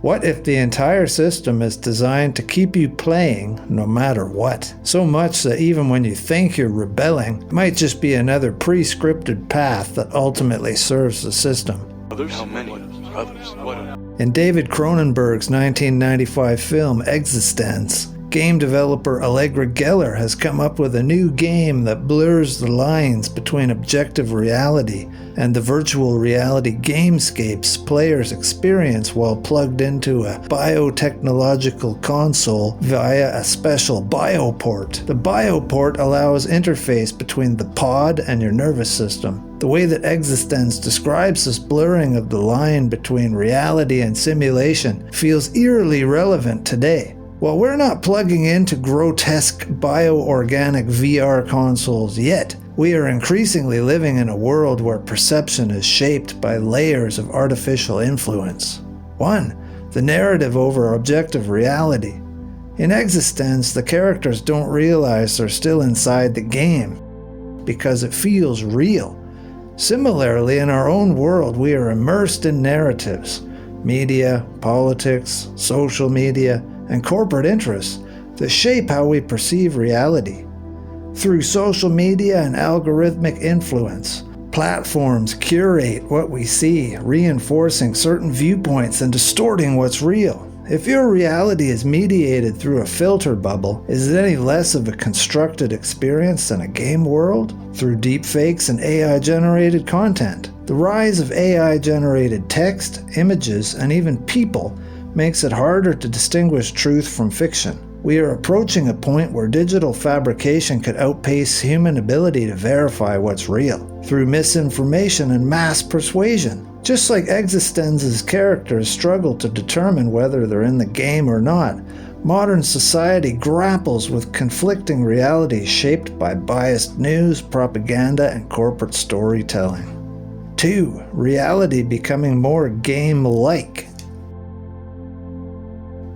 What if the entire system is designed to keep you playing no matter what? So much that even when you think you're rebelling, it might just be another pre-scripted path that ultimately serves the system. How many others? In David Cronenberg's 1995 film Existence, game developer Allegra Geller has come up with a new game that blurs the lines between objective reality and the virtual reality gamescapes players experience while plugged into a biotechnological console via a special bioport. The bioport allows interface between the pod and your nervous system. The way that Existence describes this blurring of the line between reality and simulation feels eerily relevant today. While we're not plugging into grotesque bioorganic VR consoles yet, we are increasingly living in a world where perception is shaped by layers of artificial influence. 1. The narrative over objective reality. In Existence, the characters don't realize they're still inside the game because it feels real. Similarly, in our own world, we are immersed in narratives, media, politics, social media, and corporate interests that shape how we perceive reality. Through social media and algorithmic influence, platforms curate what we see, reinforcing certain viewpoints and distorting what's real. If your reality is mediated through a filter bubble, is it any less of a constructed experience than a game world? Through deepfakes and AI-generated content. The rise of AI-generated text, images, and even people makes it harder to distinguish truth from fiction. We are approaching a point where digital fabrication could outpace human ability to verify what's real, through misinformation and mass persuasion. Just like Existence's characters struggle to determine whether they're in the game or not, modern society grapples with conflicting realities shaped by biased news, propaganda, and corporate storytelling. 2. Reality becoming more game-like.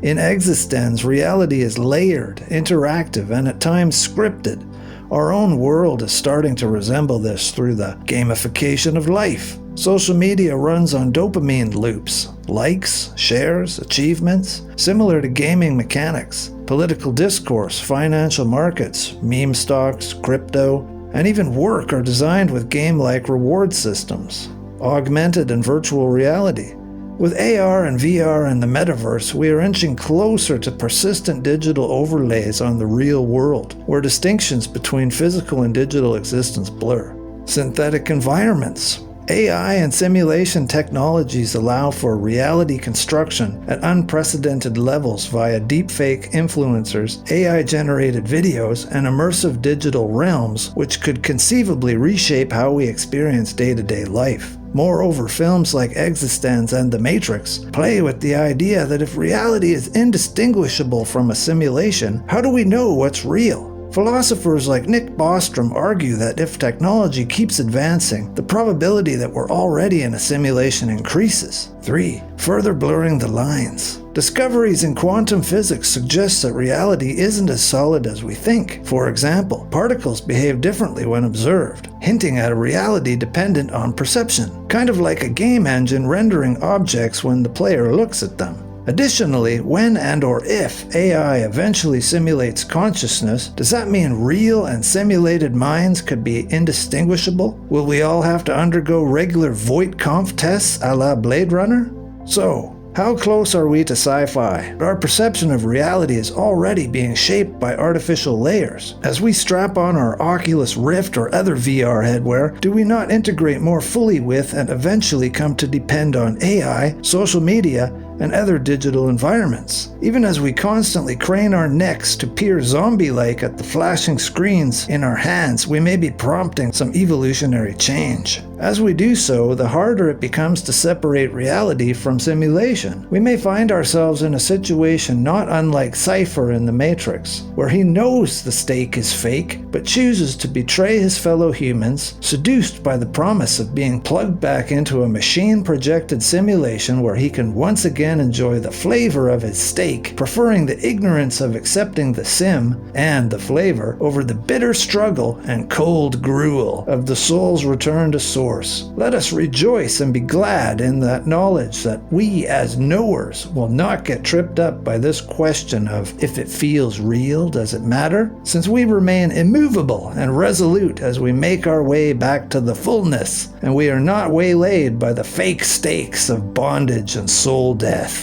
In Existence, reality is layered, interactive, and at times scripted. Our own world is starting to resemble this through the gamification of life. Social media runs on dopamine loops, likes, shares, achievements, similar to gaming mechanics. Political discourse, financial markets, meme stocks, crypto, and even work are designed with game-like reward systems. Augmented and virtual reality. With AR and VR and the metaverse, we are inching closer to persistent digital overlays on the real world, where distinctions between physical and digital existence blur. Synthetic environments. AI and simulation technologies allow for reality construction at unprecedented levels via deepfake influencers, AI-generated videos, and immersive digital realms, which could conceivably reshape how we experience day-to-day life. Moreover, films like Existence and The Matrix play with the idea that if reality is indistinguishable from a simulation, how do we know what's real? Philosophers like Nick Bostrom argue that if technology keeps advancing, the probability that we're already in a simulation increases. 3. Further blurring the lines. Discoveries in quantum physics suggest that reality isn't as solid as we think. For example, particles behave differently when observed, hinting at a reality dependent on perception, kind of like a game engine rendering objects when the player looks at them. Additionally, when and or if AI eventually simulates consciousness, does that mean real and simulated minds could be indistinguishable? Will we all have to undergo regular Voight-Kampff tests a la Blade Runner? So, how close are we to sci-fi? Our perception of reality is already being shaped by artificial layers. As we strap on our Oculus Rift or other VR headwear, do we not integrate more fully with and eventually come to depend on AI, social media, and other digital environments? Even as we constantly crane our necks to peer zombie-like at the flashing screens in our hands, we may be prompting some evolutionary change. As we do so, the harder it becomes to separate reality from simulation. We may find ourselves in a situation not unlike Cypher in The Matrix, where he knows the stake is fake, but chooses to betray his fellow humans, seduced by the promise of being plugged back into a machine-projected simulation where he can once again enjoy the flavor of his steak, preferring the ignorance of accepting the sim and the flavor over the bitter struggle and cold gruel of the soul's return to source. force. Let us rejoice and be glad in that knowledge that we as knowers will not get tripped up by this question of if it feels real, does it matter? Since we remain immovable and resolute as we make our way back to the fullness, and we are not waylaid by the fake stakes of bondage and soul death.